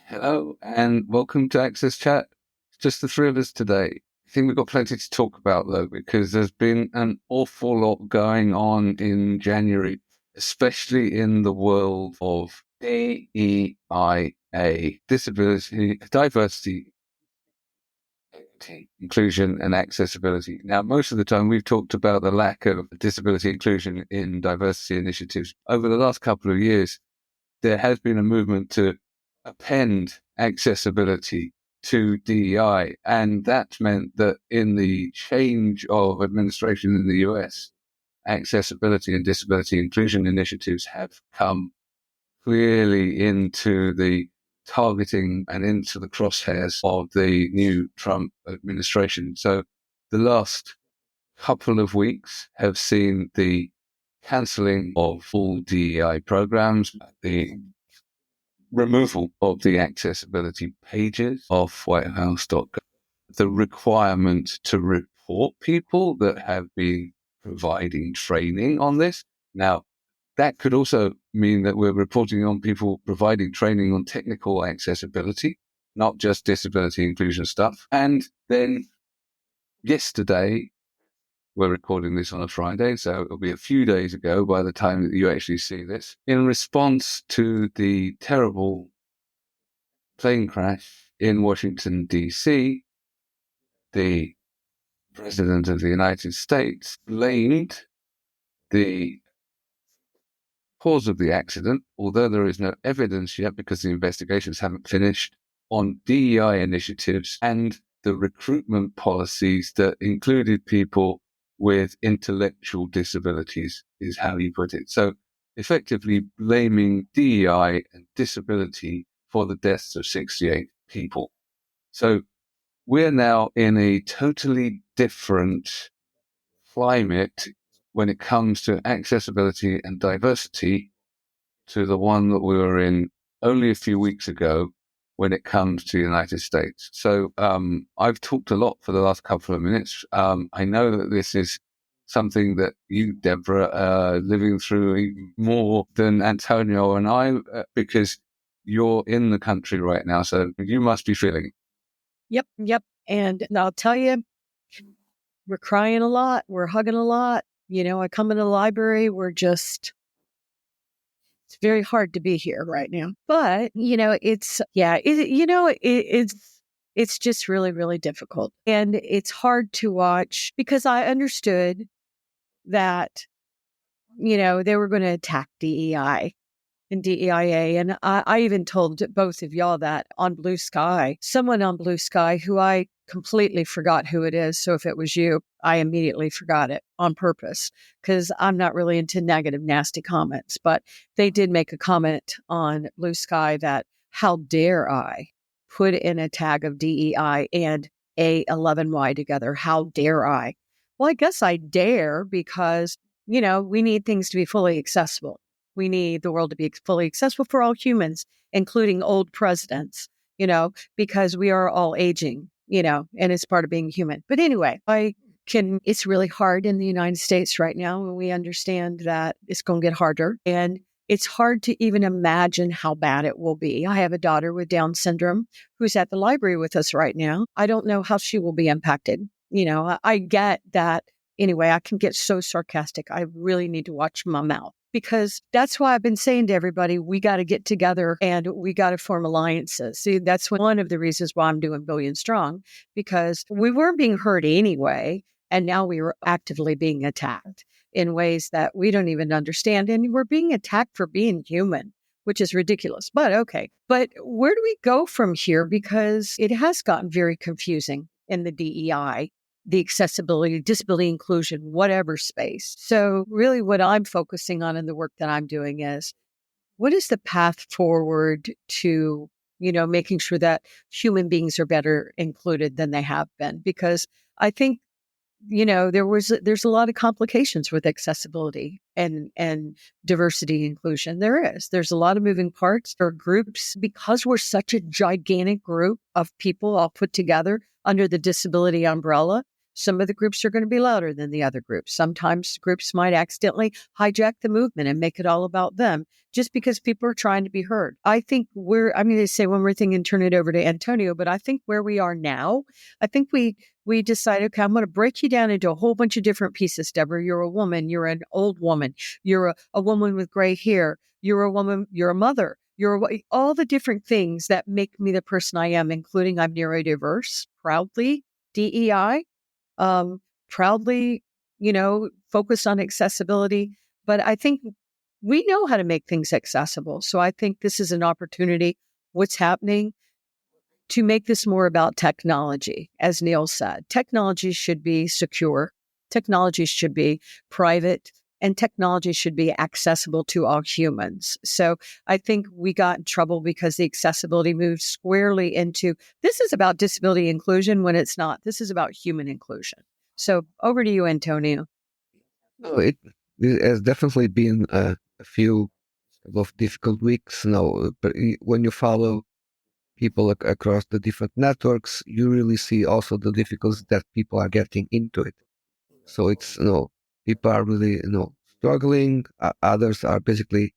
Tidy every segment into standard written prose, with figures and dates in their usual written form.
Hello and welcome to Access Chat. It's just the three of us today. I think we've got plenty to talk about though, because there's been an awful lot going on in January, especially in the world of DEIA, disability, diversity, inclusion and accessibility. Now, most of the time we've talked about the lack of disability inclusion in diversity initiatives. Over the last couple of years, there has been a movement to append accessibility to DEI. And that meant that in the change of administration in the US, accessibility and disability inclusion initiatives have come clearly into the targeting and into the crosshairs of the new Trump administration. So the last couple of weeks have seen the cancelling of all DEI programs, the removal of the accessibility pages of whitehouse.gov, the requirement to report people that have been providing training on this. Now, that could also mean that we're reporting on people providing training on technical accessibility, not just disability inclusion stuff. And then yesterday, we're recording this on a Friday, so it'll be a few days ago by the time that you actually see this. In response to the terrible plane crash in Washington, D.C., the President of the United States blamed the cause of the accident, although there is no evidence yet because the investigations haven't finished, on DEI initiatives and the recruitment policies that included people with intellectual disabilities, is how you put it. So effectively blaming DEI and disability for the deaths of 68 people. So we're now in a totally different climate when it comes to accessibility and diversity to the one that we were in only a few weeks ago when it comes to the United States. So I've talked a lot for the last couple of minutes. I know that this is something that you, Deborah, are living through even more than Antonio and I, because you're in the country right now. So you must be feeling. Yep. And I'll tell you, we're crying a lot. We're hugging a lot. I come in the library. It's very hard to be here right now. But, it's just really, really difficult. And it's hard to watch because I understood that, they were going to attack DEI and DEIA. And I even told both of y'all that on Bluesky, someone on Bluesky who I completely forgot who it is. So if it was you, I immediately forgot it on purpose because I'm not really into negative, nasty comments. But they did make a comment on Bluesky that how dare I put in a tag of DEI and A11Y together? How dare I? Well, I guess I dare because, we need things to be fully accessible. We need the world to be fully accessible for all humans, including old presidents, because we are all aging, and it's part of being human. But anyway, it's really hard in the United States right now. And we understand that it's going to get harder. And it's hard to even imagine how bad it will be. I have a daughter with Down syndrome who's at the library with us right now. I don't know how she will be impacted. I get that. Anyway, I can get so sarcastic. I really need to watch my mouth. Because that's why I've been saying to everybody, we got to get together and we got to form alliances. See, that's one of the reasons why I'm doing Billion Strong, because we weren't being heard anyway. And now we were actively being attacked in ways that we don't even understand. And we're being attacked for being human, which is ridiculous. But okay. But where do we go from here? Because it has gotten very confusing in the DEI, the accessibility, disability inclusion, whatever space. So really what I'm focusing on in the work that I'm doing is what is the path forward to, making sure that human beings are better included than they have been? Because I think, there's a lot of complications with accessibility and diversity inclusion. There's a lot of moving parts or groups because we're such a gigantic group of people all put together under the disability umbrella. Some of the groups are going to be louder than the other groups. Sometimes groups might accidentally hijack the movement and make it all about them just because people are trying to be heard. I think I'm going to say one more thing and turn it over to Antonio, but I think where we are now, I think we decided, okay, I'm going to break you down into a whole bunch of different pieces, Deborah. You're a woman. You're an old woman. You're a woman with gray hair. You're a woman. You're a mother. All the different things that make me the person I am, including I'm neurodiverse, proudly, DEI, proudly, focused on accessibility. But I think we know how to make things accessible. So I think this is an opportunity, what's happening, to make this more about technology. As Neil said, technology should be secure, technology should be private, and technology should be accessible to all humans. So I think we got in trouble because the accessibility moved squarely into, this is about disability inclusion when it's not. This is about human inclusion. So over to you, Antonio. No, it has definitely been a few of difficult weeks now. But when you follow people across the different networks, you really see also the difficulties that people are getting into it. So it's, people are really, struggling. Others are basically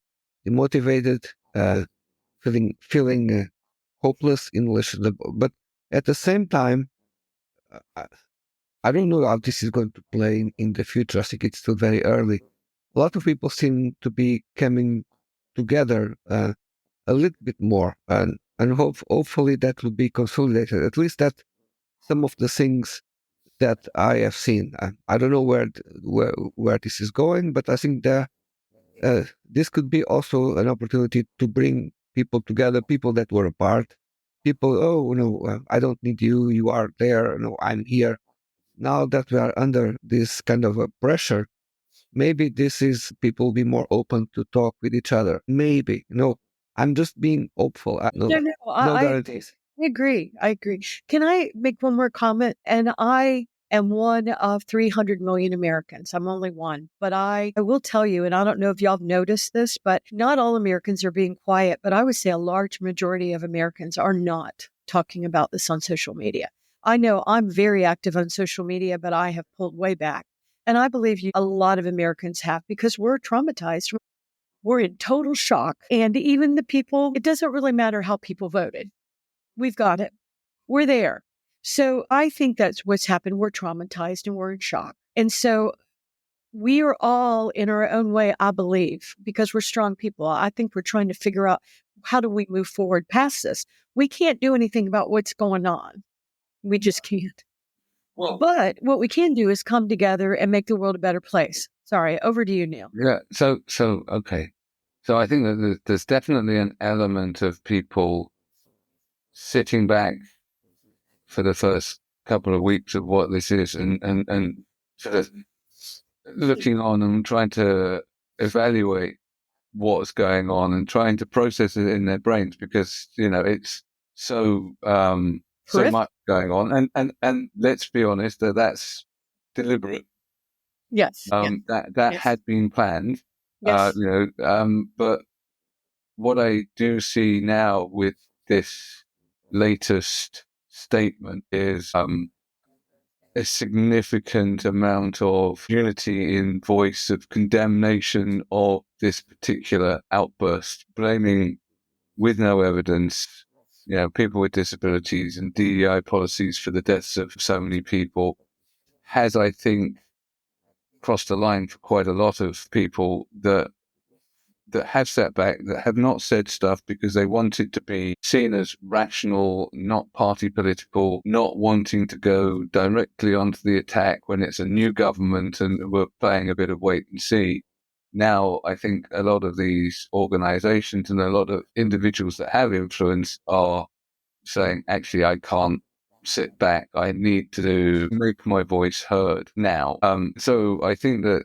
demotivated, feeling hopeless in relation to, but at the same time, uh, I don't know how this is going to play in the future. I think it's still very early. A lot of people seem to be coming together a little bit more, and hopefully that will be consolidated. At least that some of the things that I have seen. I don't know where this is going, but I think that this could be also an opportunity to bring people together, people that were apart, people. Oh no, I don't need you. You are there. No, I'm here. Now that we are under this kind of a pressure, maybe this is people be more open to talk with each other. Maybe. I'm just being hopeful. No, No guarantees. I agree. I agree. Can I make one more comment? And I am one of 300 million Americans. I'm only one. But I will tell you, and I don't know if y'all have noticed this, but not all Americans are being quiet. But I would say a large majority of Americans are not talking about this on social media. I know I'm very active on social media, but I have pulled way back. And I believe a lot of Americans have, because we're traumatized. We're in total shock. And even the people, it doesn't really matter how people voted. We've got it. We're there. So I think that's what's happened. We're traumatized and we're in shock. And so we are all in our own way, I believe, because we're strong people. I think we're trying to figure out, how do we move forward past this? We can't do anything about what's going on. We just can't. But what we can do is come together and make the world a better place. Sorry, over to you, Neil. Yeah. So okay. So I think that there's definitely an element of people sitting back for the first couple of weeks of what this is, and sort of looking on and trying to evaluate what's going on and trying to process it in their brains, because it's so much going on, and let's be honest, that's deliberate. Yes. That Yes. had been planned. Yes. But what I do see now with this latest statement is a significant amount of unity in voice of condemnation of this particular outburst, blaming with no evidence, people with disabilities and DEI policies for the deaths of so many people, has, I think, crossed the line for quite a lot of people that have sat back, that have not said stuff because they want it to be seen as rational, not party political, not wanting to go directly onto the attack when it's a new government and we're playing a bit of wait and see. Now, I think a lot of these organizations and a lot of individuals that have influence are saying, actually, I can't sit back. I need to make my voice heard now. So I think that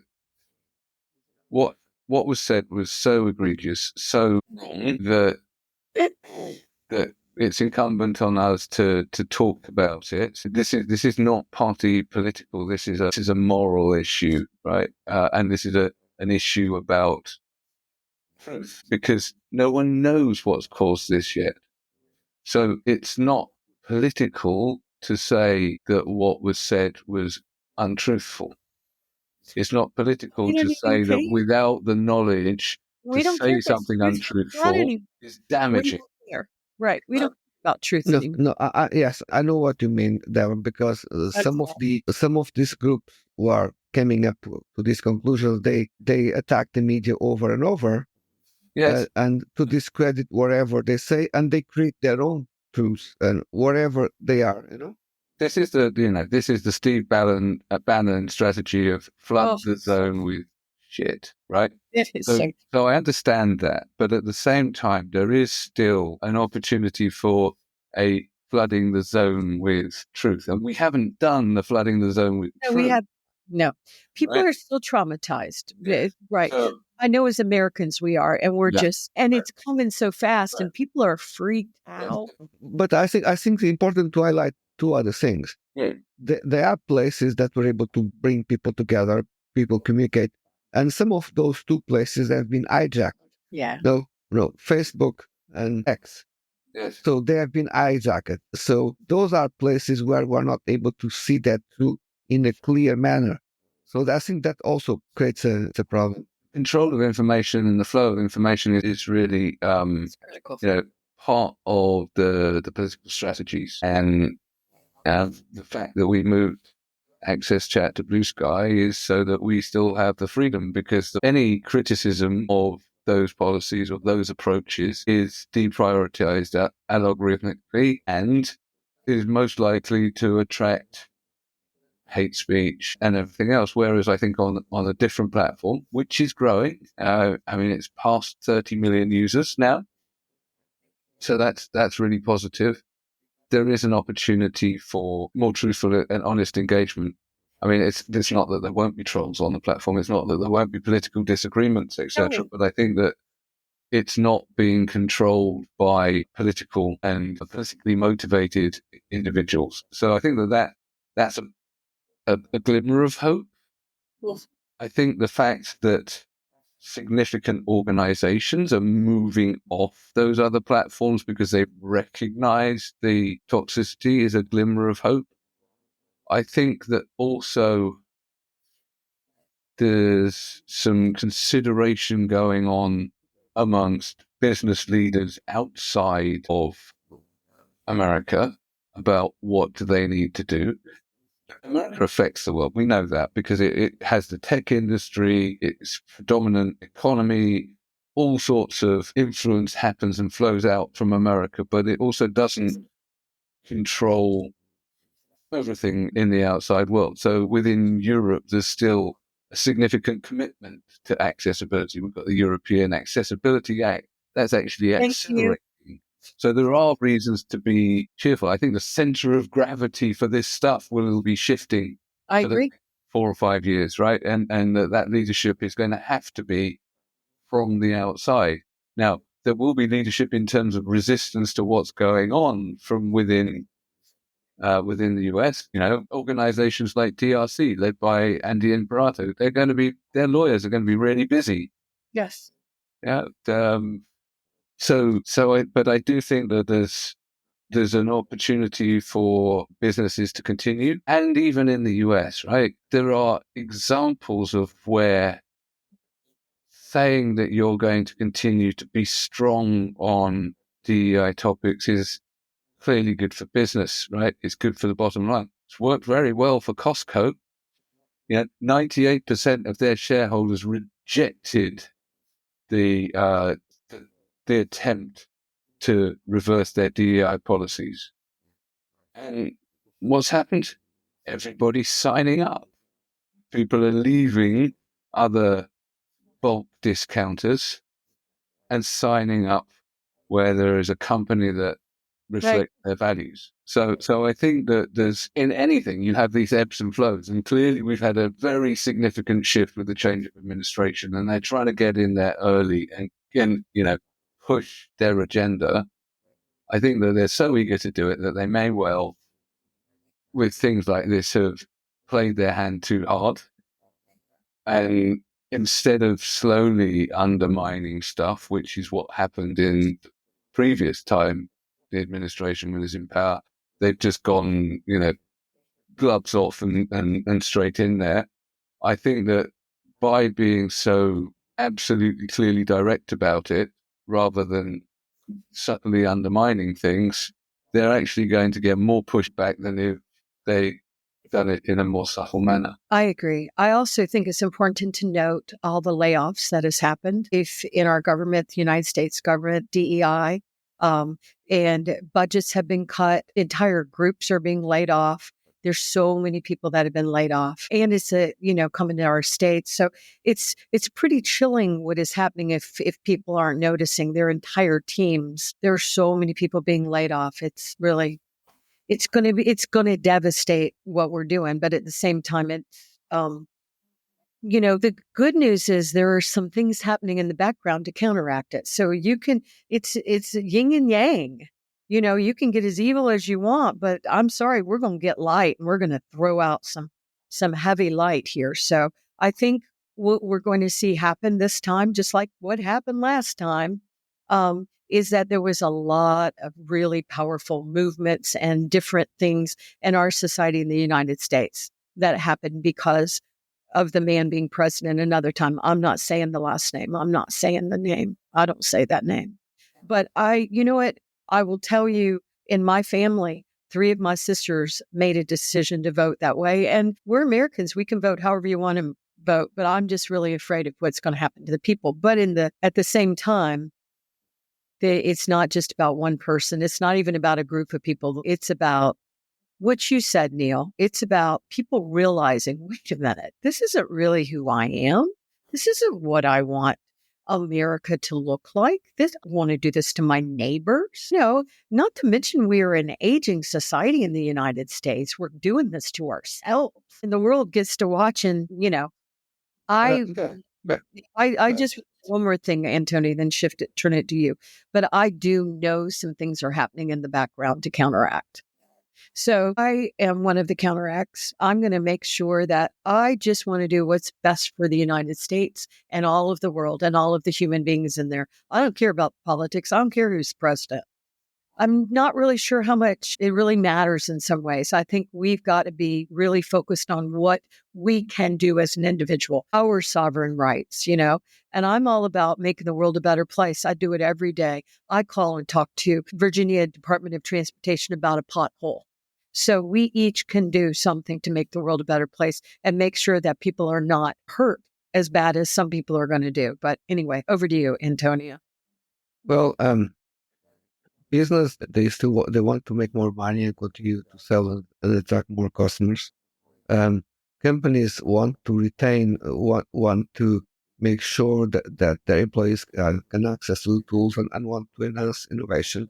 what was said was so egregious, so wrong, that it's incumbent on us to talk about it. This is not party political. This is a moral issue, right? And this is an issue about truth, because no one knows what's caused this yet. So it's not political to say that what was said was untruthful. It's not political We don't to even say that care. without the knowledge We to don't care say 'cause something truth is not untruthful any. is We damaging. don't care. Right. We don't care about truth No, anymore. no, yes, I know what you mean, Darren, because some of these groups who are coming up to these conclusions, they attack the media over and over, Yes. and to discredit whatever they say, and they create their own truths and wherever they are, This is the Steve Bannon strategy of flood the zone with shit, right? It is So I understand that, but at the same time, there is still an opportunity for a flooding the zone with truth, and we haven't done the flooding the zone with No, truth. we have no. People Right? are still traumatized, Yeah. right? So- I know as Americans we are, and we're just, and it's coming so fast, and people are freaked out. But I think it's important to highlight two other things. Yeah. There are places that were able to bring people together, people communicate, and some of those two places have been hijacked. Yeah. No, Facebook and X. Yes. So they have been hijacked. So those are places where we're not able to see that through in a clear manner. So I think that also creates a problem. Control of information and the flow of information is really, part of the political strategies, and the fact that we moved Access Chat to Bluesky is so that we still have the freedom, because any criticism of those policies or those approaches is deprioritized algorithmically and is most likely to attract hate speech and everything else. Whereas I think on a different platform, which is growing, it's past 30 million users now. So that's really positive. There is an opportunity for more truthful and honest engagement. I mean, it's not that there won't be trolls on the platform. It's not that there won't be political disagreements, etc. But I think that it's not being controlled by political and politically motivated individuals. So I think that's a glimmer of hope. I think the fact that significant organizations are moving off those other platforms because they've recognized the toxicity is a glimmer of hope. I think that also there's some consideration going on amongst business leaders outside of America about what do they need to do. America affects the world. We know that because it has the tech industry, its predominant economy, all sorts of influence happens and flows out from America, but it also doesn't control everything in the outside world. So within Europe, there's still a significant commitment to accessibility. We've got the European Accessibility Act. That's actually accelerating. So there are reasons to be cheerful. I think the center of gravity for this stuff will be shifting. I agree. 4 or 5 years, right? And that leadership is going to have to be from the outside. Now, there will be leadership in terms of resistance to what's going on from within the US. Organizations like DRC, led by Andy Imperato, their lawyers are going to be really busy. Yes. Yeah. But I do think that there's an opportunity for businesses to continue, and even in the US, right? There are examples of where saying that you're going to continue to be strong on DEI topics is clearly good for business, right? It's good for the bottom line. It's worked very well for Costco. 98% of their shareholders rejected the attempt to reverse their DEI policies. And what's happened? Everybody's signing up. People are leaving other bulk discounters and signing up where there is a company that reflects their values. So I think that there's, in anything, you have these ebbs and flows. And clearly we've had a very significant shift with the change of administration, and they're trying to get in there early and push their agenda. I think that they're so eager to do it that they may well, with things like this, have played their hand too hard. And instead of slowly undermining stuff, which is what happened in the previous time the administration was in power, they've just gone, gloves off and straight in there. I think that by being so absolutely clearly direct about it, rather than subtly undermining things, they're actually going to get more pushback than if they done it in a more subtle manner. I agree. I also think it's important to note all the layoffs that has happened. If in our government, the United States government, DEI, and budgets have been cut, entire groups are being laid off. There's so many people that have been laid off, and it's coming to our states. So it's pretty chilling what is happening if people aren't noticing their entire teams. There are so many people being laid off. It's going to devastate what we're doing. But at the same time, the good news is there are some things happening in the background to counteract it. So it's yin and yang. You can get as evil as you want, but I'm sorry, we're going to get light, and we're going to throw out some heavy light here. So I think what we're going to see happen this time, just like what happened last time, is that there was a lot of really powerful movements and different things in our society in the United States that happened because of the man being president another time. I'm not saying the last name. I'm not saying the name. I don't say that name. But you know what? I will tell you, in my family, 3 of my sisters made a decision to vote that way. And we're Americans. We can vote however you want to vote. But I'm just really afraid of what's going to happen to the people. But at the same time, it's not just about one person. It's not even about a group of people. It's about what you said, Neil. It's about people realizing, wait a minute, this isn't really who I am. This isn't what I want America to look like. I want to do this to my neighbors. Not to mention we are an aging society in the United States. We're doing this to ourselves. And the world gets to watch. And, I just, one more thing, Antonio, then turn it to you. But I do know some things are happening in the background to counteract. So I am one of the counteracts. I'm going to make sure that I just want to do what's best for the United States and all of the world and all of the human beings in there. I don't care about politics. I don't care who's president. I'm not really sure how much it really matters in some ways. I think we've got to be really focused on what we can do as an individual, our sovereign rights, and I'm all about making the world a better place. I do it every day. I call and talk to Virginia Department of Transportation about a pothole. So we each can do something to make the world a better place and make sure that people are not hurt as bad as some people are going to do. But anyway, over to you, Antonia. Well, business, they want to make more money and continue to sell and attract more customers. Companies want to retain, want to make sure that their employees can access to the tools and want to enhance innovation.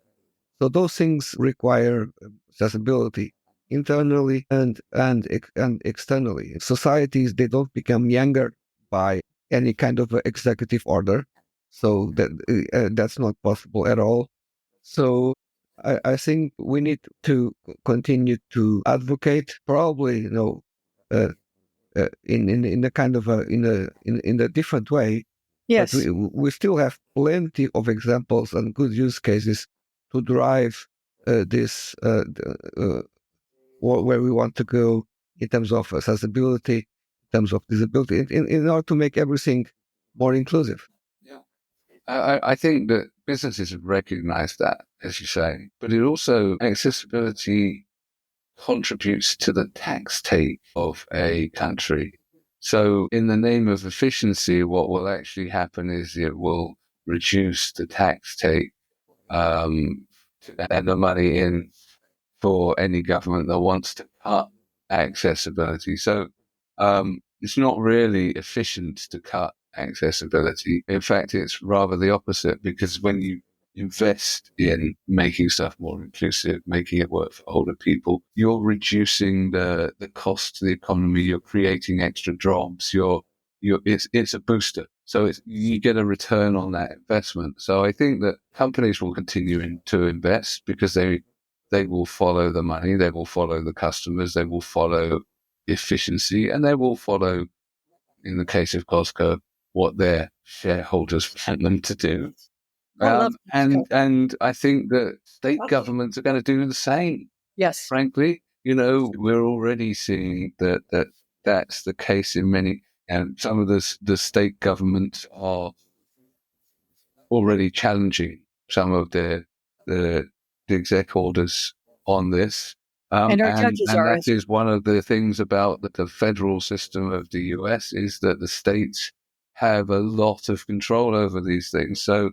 So those things require accessibility internally and externally. Societies, they don't become younger by any kind of executive order. So that's not possible at all. So I think we need to continue to advocate, probably, in a kind of in a different way. Yes. But we still have plenty of examples and good use cases to drive this where we want to go in terms of accessibility, in terms of disability, in order to make everything more inclusive. Yeah, I think that businesses have recognized that, as you say, but it also, accessibility contributes to the tax take of a country. So in the name of efficiency, what will actually happen is it will reduce the tax take and the money in for any government that wants to cut accessibility. So it's not really efficient to cut accessibility. In fact, it's rather the opposite, because when you invest in making stuff more inclusive, making it work for older people, you're reducing the cost to the economy, you're creating extra jobs, it's a booster. So you get a return on that investment. So I think that companies will continue to invest because they will follow the money, they will follow the customers, they will follow efficiency, and they will follow, in the case of Costco, what their shareholders want them to do. And I think that state governments are going to do the same. Yes. Frankly, we're already seeing that's the case in many, and some of the state governments are already challenging some of the exec orders on this. And our And judges and are that as is one of the things about the federal system of the US, is that the states have a lot of control over these things. So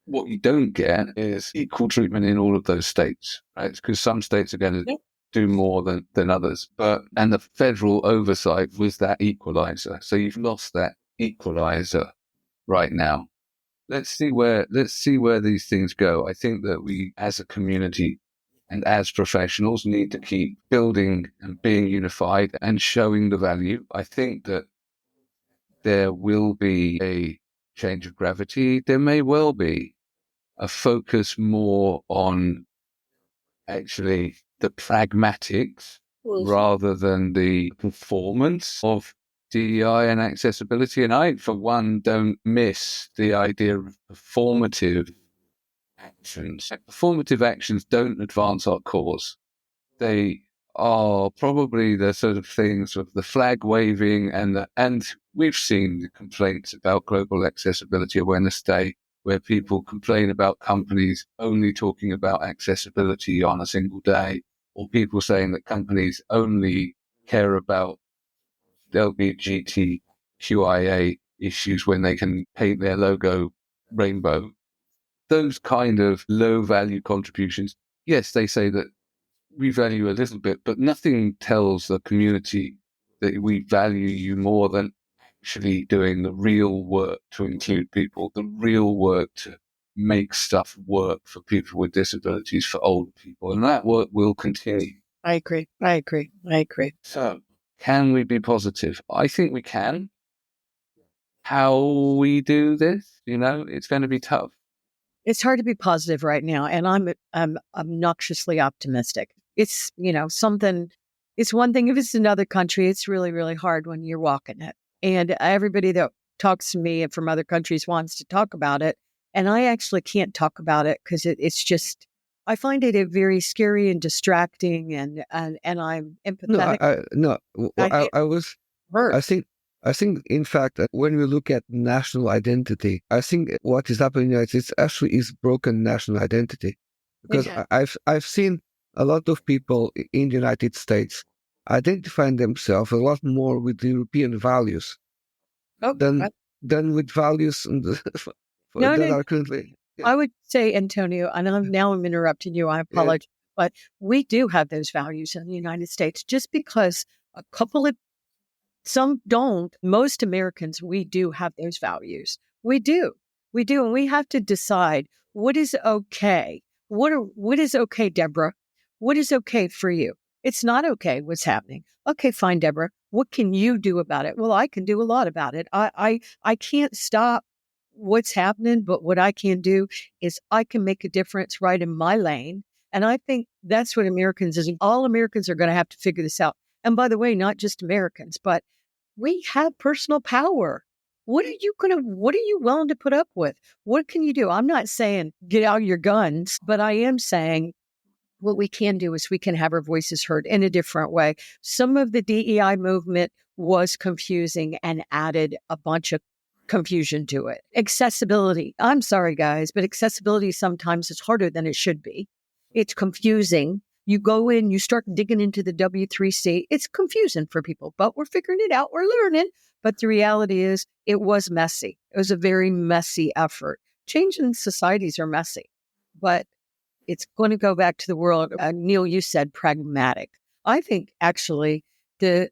what you don't get is equal treatment in all of those states, right? Because some states are going to do more than others. And the federal oversight was that equalizer. So you've lost that equalizer right now. Let's see where these things go. I think that we, as a community and as professionals, need to keep building and being unified and showing the value. I think that there will be a change of gravity. There may well be a focus more on actually the pragmatics rather than the performance of DEI and accessibility. And I, for one, don't miss the idea of performative actions. Performative actions don't advance our cause. They are probably the sort of things of the flag waving and we've seen the complaints about Global Accessibility Awareness Day, where people complain about companies only talking about accessibility on a single day, or people saying that companies only care about LGBTQIA issues when they can paint their logo rainbow. Those kind of low value contributions, yes, they say that we value a little bit, but nothing tells the community that we value you more than actually doing the real work to include people, the real work to make stuff work for people with disabilities, for older people. And that work will continue. I agree. So can we be positive? I think we can. How we do this, it's going to be tough. It's hard to be positive right now, and I'm obnoxiously optimistic. It's something. It's one thing if it's another country. It's really, really hard when you're walking it. And everybody that talks to me from other countries wants to talk about it, and I actually can't talk about it because it's just. I find it very scary and distracting, and I'm empathetic. I was. Hurt. I think, in fact, when we look at national identity, I think what is happening in the United States actually is broken national identity, because I've seen a lot of people in the United States identifying themselves a lot more with European values than with values that are currently. Yeah. I would say, Antonio, and I'm interrupting you. I apologize, but we do have those values in the United States. Just because a couple of some don't, most Americans, we do have those values. We do, and we have to decide what is okay. What is okay, Deborah? What is okay for you? It's not okay what's happening. Okay, fine, Deborah. What can you do about it? Well, I can do a lot about it. I can't stop what's happening, but what I can do is I can make a difference right in my lane. And I think that's what Americans is. All Americans are going to have to figure this out. And by the way, not just Americans, but we have personal power. What are you willing to put up with? What can you do? I'm not saying get out your guns, but I am saying what we can do is we can have our voices heard in a different way. Some of the DEI movement was confusing and added a bunch of confusion to it. Accessibility. I'm sorry, guys, but accessibility sometimes is harder than it should be. It's confusing. You go in, you start digging into the W3C. It's confusing for people, but we're figuring it out. We're learning. But the reality is it was messy. It was a very messy effort. Changing societies are messy, but it's going to go back to the world. Neil, you said pragmatic. I think actually the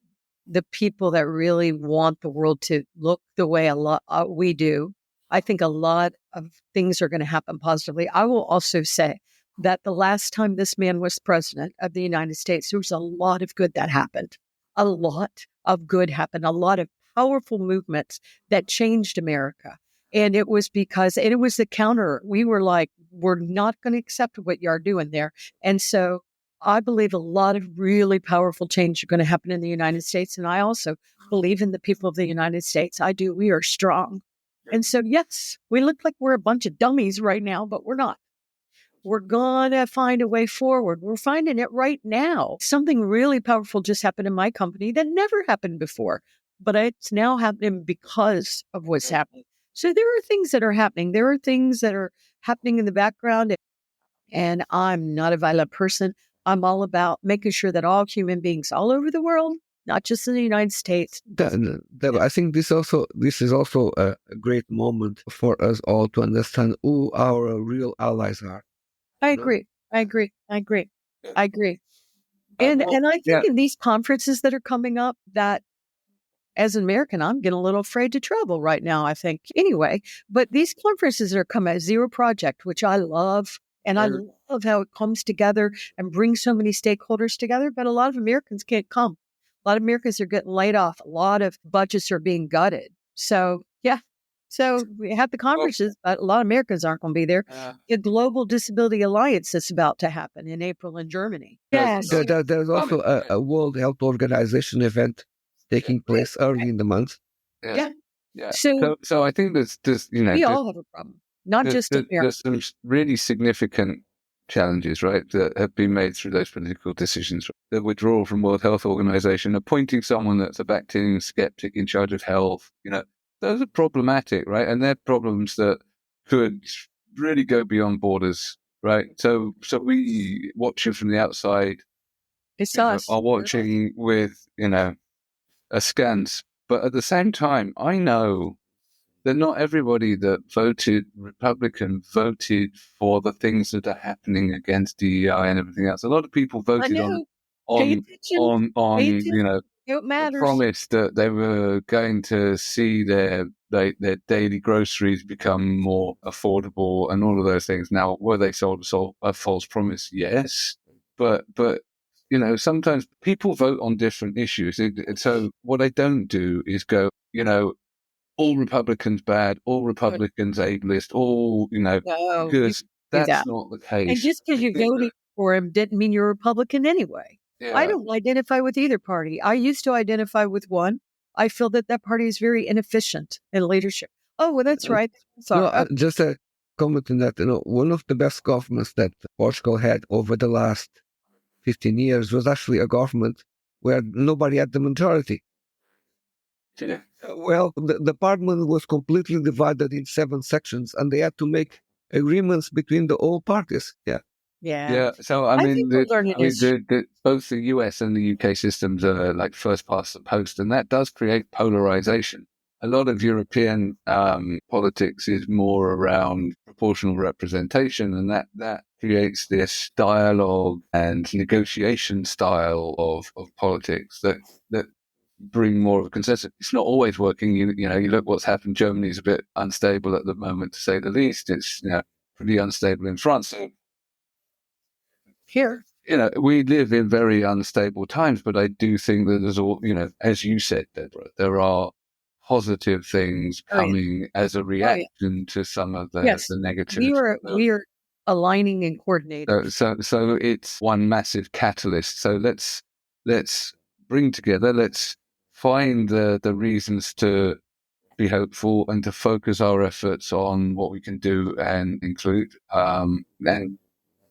people that really want the world to look the way a lot we do, I think a lot of things are going to happen positively. I will also say that the last time this man was president of the United States, there was a lot of good that happened. A lot of good happened. A lot of powerful movements that changed America. And it was because it was the counter. We were like, we're not going to accept what you're doing there. And so I believe a lot of really powerful change are going to happen in the United States. And I also believe in the people of the United States. I do. We are strong. And so, yes, we look like we're a bunch of dummies right now, but we're not. We're going to find a way forward. We're finding it right now. Something really powerful just happened in my company that never happened before, but it's now happening because of what's happening. So there are things that are happening. There are things that are happening in the background. And I'm not a violent person. I'm all about making sure that all human beings all over the world, not just in the United States. I think this is also a great moment for us all to understand who our real allies are. I agree. I agree. And I think in these conferences that are coming up, that as an American, I'm getting a little afraid to travel right now, I think, anyway. But these conferences that are coming out, Zero Project, which I love, and I love how it comes together and brings so many stakeholders together. But a lot of Americans can't come. A lot of Americans are getting laid off. A lot of budgets are being gutted. So, yeah. So we have the conferences, but a lot of Americans aren't going to be there. The Global Disability Alliance that's about to happen in April in Germany. Yes. There's also a World Health Organization event taking place early in the month. Yeah. So I think there's we all have a problem, not just America. There's some really significant challenges, right, that have been made through those political decisions. The withdrawal from World Health Organization, appointing someone that's a vaccine skeptic in charge of health, those are problematic, right? And they're problems that could really go beyond borders, right? So we watching from the outside are watching with, askance. But at the same time, I know that not everybody that voted Republican voted for the things that are happening against DEI and everything else. A lot of people voted on the promise that they were going to see their daily groceries become more affordable and all of those things. Now, were they sold a false promise? Yes, but sometimes people vote on different issues. So what I don't do is go, all Republicans bad, all Republicans ableist, all, because that's not the case. And just because you voted for him didn't mean you're a Republican anyway. Yeah. I don't identify with either party. I used to identify with one. I feel that party is very inefficient in leadership. Oh, well, that's right. Sorry. Just a comment on that. One of the best governments that Portugal had over the last 15 years was actually a government where nobody had the majority. Yeah. Well, the parliament was completely divided in 7 sections, and they had to make agreements between the all parties. Yeah. So I mean, both the US and the UK systems are like first past the post, and that does create polarization. A lot of European politics is more around proportional representation, and that creates this dialogue and negotiation style of politics that bring more of a consensus. It's not always working. You look what's happened. Germany's a bit unstable at the moment, to say the least. It's pretty unstable in France. So, here, we live in very unstable times. But I do think that there's all, as you said, Deborah, there are positive things coming as a reaction to some of the negativity. We are aligning and coordinating. So it's one massive catalyst. So let's bring together. Let's find the reasons to be hopeful and to focus our efforts on what we can do and include. And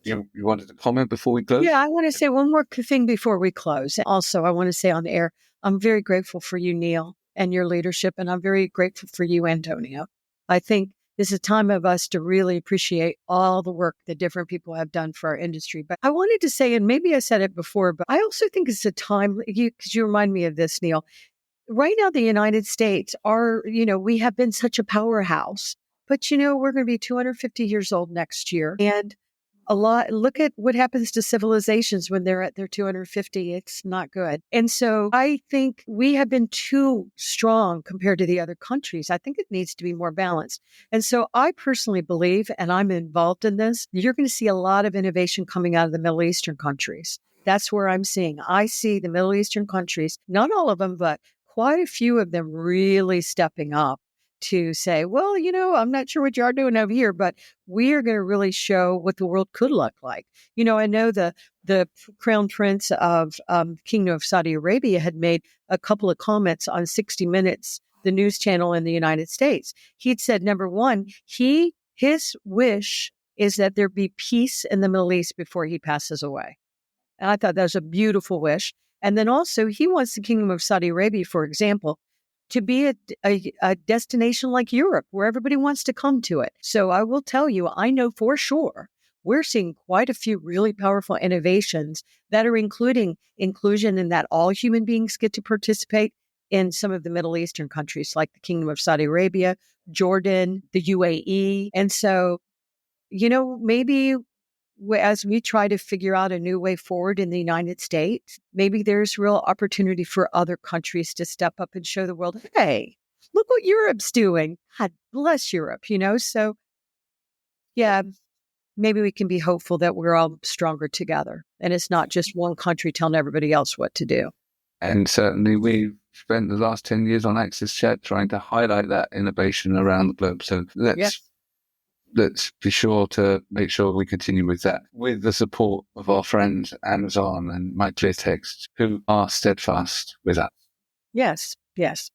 you wanted to comment before we close? Yeah, I want to say one more thing before we close. Also, I want to say on the air, I'm very grateful for you, Neil, and your leadership, and I'm very grateful for you, Antonio. I think this is a time of us to really appreciate all the work that different people have done for our industry. But I wanted to say, and maybe I said it before, but I also think it's a time, because you remind me of this, Neil. Right now, the United States we have been such a powerhouse, but we're going to be 250 years old next year. And look at what happens to civilizations when they're at their 250. It's not good. And so I think we have been too strong compared to the other countries. I think it needs to be more balanced. And so I personally believe, and I'm involved in this, you're going to see a lot of innovation coming out of the Middle Eastern countries. That's where I'm seeing. I see the Middle Eastern countries, not all of them, but quite a few of them really stepping up to say, well, I'm not sure what you are doing over here, but we are going to really show what the world could look like. I know the Crown Prince of Kingdom of Saudi Arabia had made a couple of comments on 60 Minutes, the news channel in the United States. He'd said, number one, his wish is that there be peace in the Middle East before he passes away. And I thought that was a beautiful wish. And then also, he wants the Kingdom of Saudi Arabia, for example, to be a destination like Europe, where everybody wants to come to it. So I will tell you, I know for sure we're seeing quite a few really powerful innovations that are including inclusion in that all human beings get to participate in some of the Middle Eastern countries like the Kingdom of Saudi Arabia, Jordan, the UAE. And so, maybe as we try to figure out a new way forward in the United States, maybe there's real opportunity for other countries to step up and show the world, hey, look what Europe's doing. God bless Europe, So, yeah, maybe we can be hopeful that we're all stronger together. And it's not just one country telling everybody else what to do. And certainly we've spent the last 10 years on Access Chat trying to highlight that innovation around the globe. So let's be sure to make sure we continue with that, with the support of our friends Amazon and MyClearText, who are steadfast with us. Yes, yes.